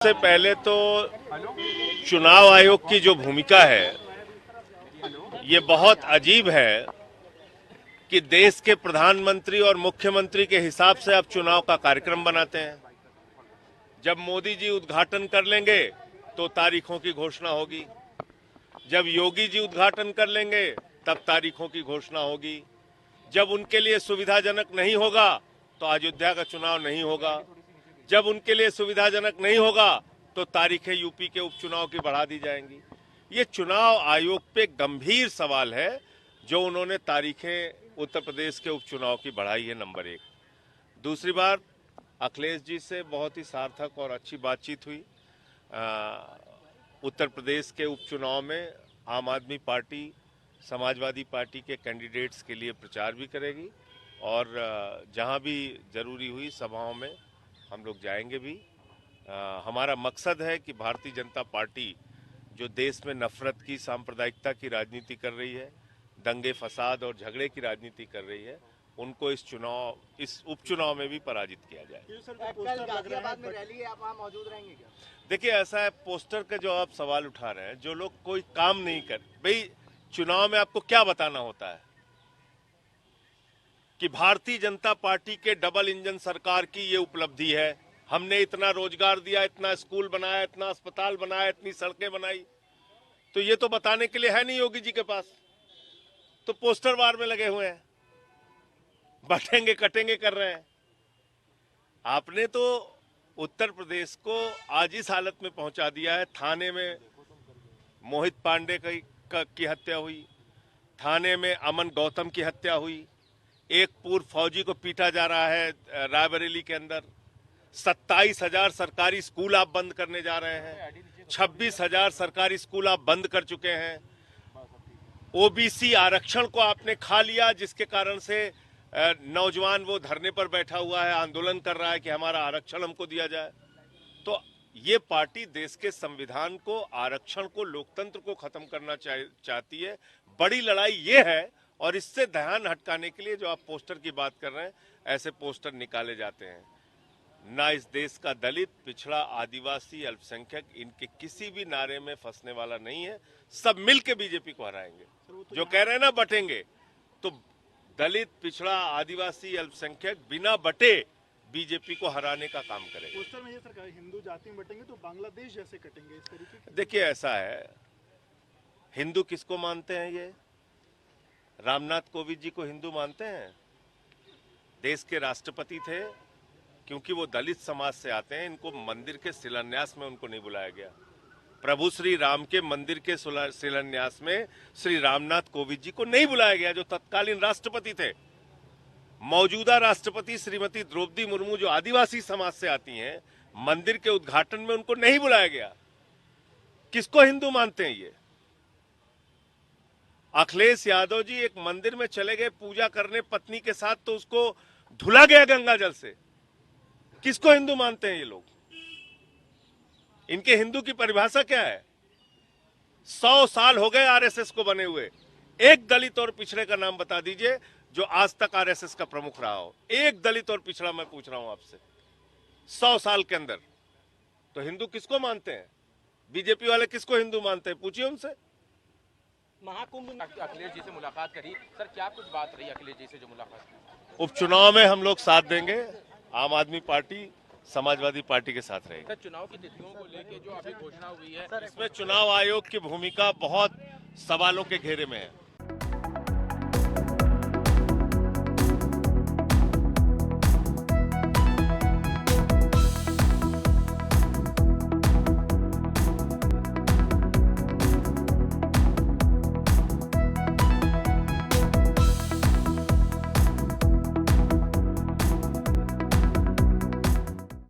सबसे पहले तो चुनाव आयोग की जो भूमिका है ये बहुत अजीब है कि देश के प्रधानमंत्री और मुख्यमंत्री के हिसाब से अब चुनाव का कार्यक्रम बनाते हैं। जब मोदी जी उद्घाटन कर लेंगे तो तारीखों की घोषणा होगी, जब योगी जी उद्घाटन कर लेंगे तब तारीखों की घोषणा होगी, जब उनके लिए सुविधाजनक नहीं होगा तो अयोध्या का चुनाव नहीं होगा, जब उनके लिए सुविधाजनक नहीं होगा तो तारीखें यूपी के उपचुनाव की बढ़ा दी जाएंगी। ये चुनाव आयोग पे गंभीर सवाल है जो उन्होंने तारीखें उत्तर प्रदेश के उपचुनाव की बढ़ाई है, नंबर एक। दूसरी बार अखिलेश जी से बहुत ही सार्थक और अच्छी बातचीत हुई। उत्तर प्रदेश के उपचुनाव में आम आदमी पार्टी समाजवादी पार्टी के कैंडिडेट्स के लिए प्रचार भी करेगी और जहां भी जरूरी हुई सभाओं में हम लोग जाएंगे भी। हमारा मकसद है कि भारतीय जनता पार्टी जो देश में नफरत की, सांप्रदायिकता की राजनीति कर रही है, दंगे फसाद और झगड़े की राजनीति कर रही है, उनको इस उपचुनाव में भी पराजित किया जाए। कल गाजियाबाद में रैली है, आप वहां मौजूद रहेंगे क्या? देखिए, ऐसा है, पोस्टर का जो आप सवाल उठा रहे हैं, जो लोग कोई काम नहीं कर, भाई चुनाव में आपको क्या बताना होता है कि भारतीय जनता पार्टी के डबल इंजन सरकार की ये उपलब्धि है, हमने इतना रोजगार दिया, इतना स्कूल बनाया, इतना अस्पताल बनाया, इतनी सड़कें बनाई, तो ये तो बताने के लिए है नहीं योगी जी के पास, तो पोस्टर वार में लगे हुए हैं, बांटेंगे कटेंगे कर रहे हैं। आपने तो उत्तर प्रदेश को आज इस हालत में पहुंचा दिया है। थाने में मोहित पांडे की हत्या हुई, थाने में अमन गौतम की हत्या हुई, एक पूर्व फौजी को पीटा जा रहा है रायबरेली के अंदर, 27,000 सरकारी स्कूल आप बंद करने जा रहे हैं, 26,000 सरकारी स्कूल आप बंद कर चुके हैं, ओबीसी आरक्षण को आपने खा लिया, जिसके कारण से नौजवान वो धरने पर बैठा हुआ है, आंदोलन कर रहा है कि हमारा आरक्षण हमको दिया जाए। तो ये पार्टी देश के संविधान को, आरक्षण को, लोकतंत्र को खत्म करना चाहती है। बड़ी लड़ाई ये है और इससे ध्यान हटकाने के लिए जो आप पोस्टर की बात कर रहे हैं, ऐसे पोस्टर निकाले जाते हैं। ना इस देश का दलित, पिछड़ा, आदिवासी, अल्पसंख्यक इनके किसी भी नारे में फंसने वाला नहीं है। सब मिलके बीजेपी को हराएंगे। जो कह रहे हैं ना बटेंगे, तो दलित, पिछड़ा, आदिवासी, अल्पसंख्यक बिना बटे बीजेपी को हराने का काम करेंगे। पोस्टर में ये सरकार हिंदू जाति में बटेंगे तो बांग्लादेश जैसे कटेंगे, इस तरीके। देखिए, ऐसा है, हिंदू किसको मानते हैं? ये रामनाथ कोविंद जी को हिंदू मानते हैं? देश के राष्ट्रपति थे, क्योंकि वो दलित समाज से आते हैं, इनको मंदिर के शिलान्यास में उनको नहीं बुलाया गया। प्रभु श्री राम के मंदिर के शिलान्यास में श्री रामनाथ कोविंद जी को नहीं बुलाया गया, जो तत्कालीन राष्ट्रपति थे। मौजूदा राष्ट्रपति श्रीमती द्रौपदी मुर्मू जो आदिवासी समाज से आती हैं, मंदिर के उद्घाटन में उनको नहीं बुलाया गया। किसको हिंदू मानते हैं ये? अखिलेश यादव जी एक मंदिर में चले गए पूजा करने पत्नी के साथ, तो उसको धुला गया गंगा जल से। किसको हिंदू मानते हैं ये लोग? इनके हिंदू की परिभाषा क्या है? 100 साल हो गए आरएसएस को बने हुए। एक दलित और पिछड़े का नाम बता दीजिए जो आज तक आरएसएस का प्रमुख रहा हो। एक दलित और पिछड़ा मैं पूछ रहा हूं आपसे, 100 साल के अंदर। तो हिंदू किसको मानते हैं? बीजेपी वाले किसको हिंदू मानते हैं? पूछिए उनसे। महाकुंभ में अखिलेश जी से मुलाकात करी, सर क्या कुछ बात रही अखिलेश जी से जो मुलाकात की? उपचुनाव में हम लोग साथ देंगे, आम आदमी पार्टी समाजवादी पार्टी के साथ रहेगी। सर चुनाव की तिथियों को लेकर जो अभी घोषणा हुई है, इसमें चुनाव आयोग की भूमिका बहुत सवालों के घेरे में है।